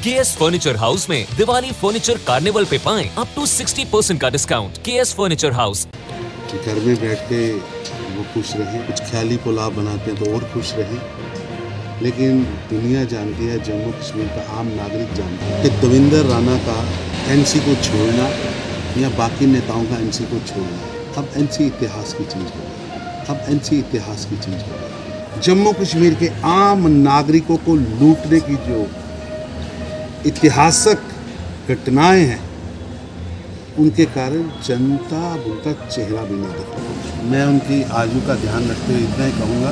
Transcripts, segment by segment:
KS furniture house में Diwali furniture carnival पे पाएं अप टू 60% का डिस्काउंट। KS furniture house. घर में बैठ के वो खुश रहें, कुछ ख्याली पुलाव बनाते हैं तो और खुश रहें, लेकिन दुनिया जानती है, जम्मू कश्मीर का आम नागरिक जानता है कि देवेंद्र राणा का एनसी को छोड़ना या बाकी नेताओं का एनसी को छोड़ना, अब एनसी इतिहास की चीज़ हो गई। अब एनसी इतिहास की चीज़ हो गई। जम्मू कश्मीर के आम नागरिकों को लूटने की जो ऐतिहासिक घटनाएं हैं, उनके कारण जनता उनका चेहरा भी नहीं देख रही। मैं उनकी आयु का ध्यान रखते हुए इतना ही कहूँगा,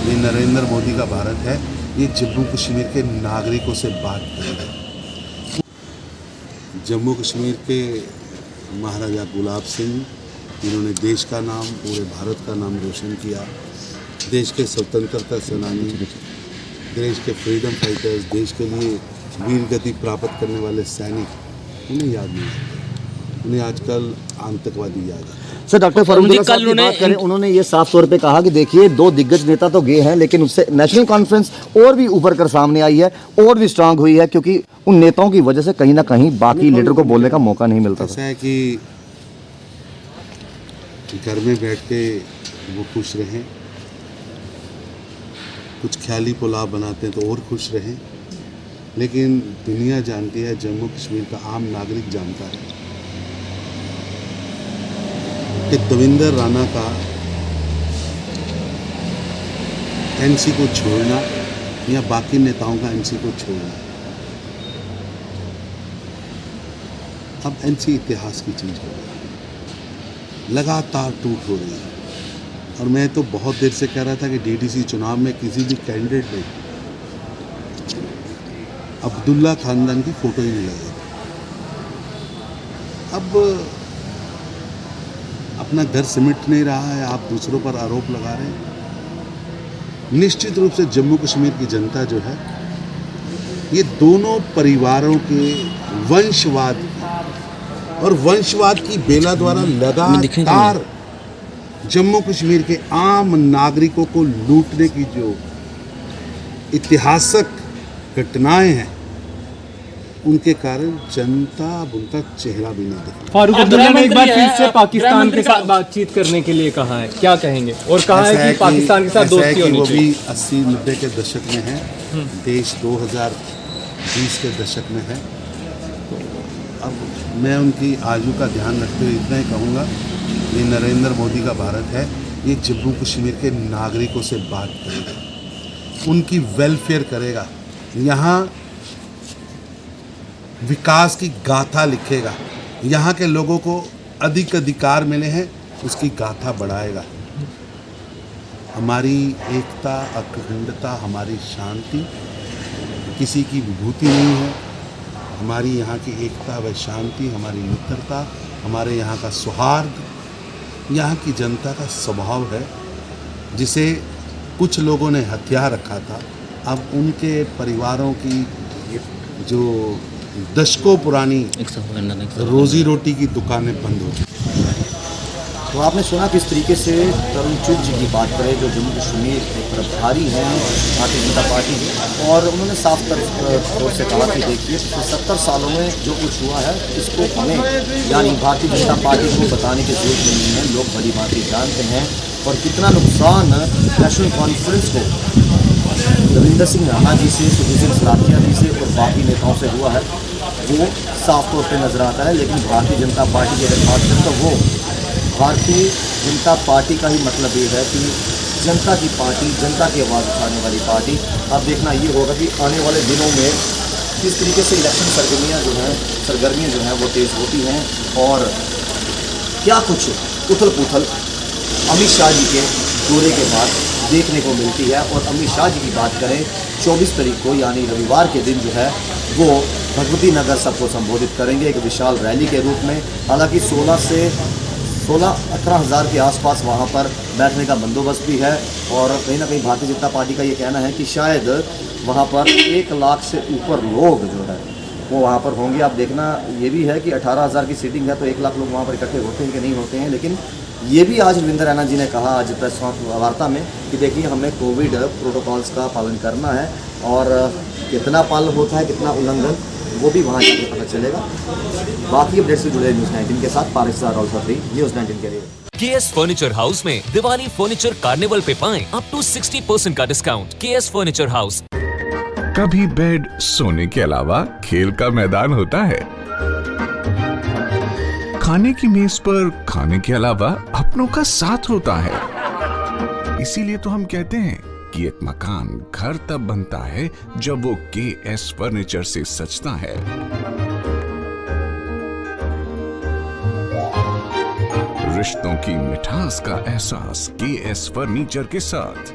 ये नरेंद्र मोदी का भारत है, ये जम्मू कश्मीर के नागरिकों से बात करेगा। जम्मू कश्मीर के महाराजा गुलाब सिंह, जिन्होंने देश का नाम, पूरे भारत का नाम रोशन किया, देश के स्वतंत्रता सेनानी, देश के फ्रीडम फाइटर्स, देश के लिए वीर गति प्राप्त करने वाले सैनिक, उन्हें याद नहीं आता। उन्हें आजकल आतंकवादी याद आता है। सर, डॉक्टर फरूखुल्लाह साहब की बात करें, उन्होंने ये साफ तौर पे कहा कि देखिए, दो दिग्गज नेता तो गए हैं, लेकिन उससे नेशनल कॉन्फ्रेंस और भी उभर कर सामने आई है और भी स्ट्रांग हुई है, क्योंकि उन नेताओं की वजह से कहीं ना कहीं बाकी लीडर को बोलने का मौका नहीं मिलता। ऐसा है कि घर में बैठ के वो खुश रहें, कुछ ख्याली पुलाव बनाते हैं तो और खुश रहें, लेकिन दुनिया जानती है, जम्मू कश्मीर का आम नागरिक जानता है कि देवेंद्र राणा का एनसी को छोड़ना या बाकी नेताओं का एनसी को छोड़ना, अब एनसी इतिहास की चीज़ हो गई। लगातार टूट हो रही है, और मैं तो बहुत देर से कह रहा था कि डीडीसी चुनाव में किसी भी कैंडिडेट ने अब्दुल्ला खानदान की फोटो ही नहीं लगाई। अब अपना घर सिमट नहीं रहा है, आप दूसरों पर आरोप लगा रहे हैं। निश्चित रूप से जम्मू कश्मीर की जनता जो है, ये दोनों परिवारों के वंशवाद और वंशवाद की बेला द्वारा लगातार जम्मू कश्मीर के आम नागरिकों को लूटने की जो ऐतिहासिक घटनाएं हैं, उनके कारण जनता उनका चेहरा भी नहीं देखती। फारूक अब्दुल्ला ने एक बार फिर से पाकिस्तान के साथ बातचीत करने के लिए कहा है, क्या कहेंगे? और कहा है कि पाकिस्तान के साथ दोस्ती होनी चाहिए। वो भी 80-90 के दशक में है, देश 2020 के दशक में है। अब मैं उनकी आयु का ध्यान रखते हुए इतना ही कहूँगा, ये नरेंद्र मोदी का भारत है, ये जम्मू कश्मीर के नागरिकों से बात करेगा, उनकी वेलफेयर करेगा, यहाँ विकास की गाथा लिखेगा, यहाँ के लोगों को अधिक अधिकार मिले हैं उसकी गाथा बढ़ाएगा। हमारी एकता, अखंडता, हमारी शांति किसी की विभूति नहीं है। हमारी यहाँ की एकता व शांति, हमारी मित्रता, हमारे यहाँ का सौहार्द, यहाँ की जनता का स्वभाव है, जिसे कुछ लोगों ने हथियार रखा था। अब उनके परिवारों की जो दशकों पुरानी रोजी रोटी की दुकानें बंद हो चुकी। तो आपने सुना किस तरीके से तरुण चुग जी की बात करें, जो जम्मू कश्मीर के प्रभारी हैं भारतीय जनता पार्टी के, और उन्होंने साफ तौर से कहा कि देखिए, 70 सालों में जो कुछ हुआ है, इसको हमें यानी भारतीय जनता पार्टी को बताने की जरूरत नहीं है, लोग भली भांति जानते हैं। और कितना नुकसान नेशनल कॉन्फ्रेंस को देवेंद्र सिंह राणा जी से, सुखबीर सिंह सलाथिया जी से और बाकी नेताओं से हुआ है, वो साफ तौर पर नज़र आता है। लेकिन भारतीय जनता पार्टी की अगर बात करें तो वो भारतीय जनता पार्टी का ही मतलब ये है कि जनता की पार्टी, जनता की आवाज़ उठाने वाली पार्टी। अब देखना ये होगा कि आने वाले दिनों में किस तरीके से इलेक्शन सरगर्मियाँ जो हैं वो तेज़ होती हैं, और क्या कुछ उथल पुथल अमित शाह जी के दौरे के बाद देखने को मिलती है। और अमित शाह जी की बात करें, 24 तारीख को यानी रविवार के दिन जो है वो भगवती नगर सबको संबोधित करेंगे एक विशाल रैली के रूप में। हालांकि 16-18 हज़ार के आसपास वहाँ पर बैठने का बंदोबस्त भी है, और कहीं ना कहीं भारतीय जनता पार्टी का ये कहना है कि शायद वहाँ पर 1 लाख से ऊपर लोग जो है वो वहाँ पर होंगे। आप देखना ये भी है कि 18,000 की सीटिंग है तो 1 लाख लोग वहाँ पर इकट्ठे होते हैं कि नहीं होते हैं। लेकिन ये भी आज देवेंद्र राणा जी ने कहा आज प्रेस वार्ता में कि देखिए, हमें कोविड प्रोटोकॉल्स का पालन करना है, और कितना पालन होता है, कितना उल्लंघन, वो भी वहाँ जाकर पता चलेगा। बाकी अपडेट से जुड़े न्यूज़ 19 के साथ पारिस्तान राहुल खत्री, न्यूज़ 19 के लिए। KS फर्नीचर हाउस में दिवाली फर्नीचर कार्निवल पे पाएं अप टू 60% का डिस्काउंट। KS furniture house. कभी बेड सोने के अलावा खेल का मैदान होता है, खाने की मेज पर खाने के अलावा अपनों का साथ होता है। इसीलिए तो हम कहते हैं कि एक मकान घर तब बनता है जब वो KS फर्नीचर से सजता है। रिश्तों की मिठास का एहसास KS फर्नीचर के साथ।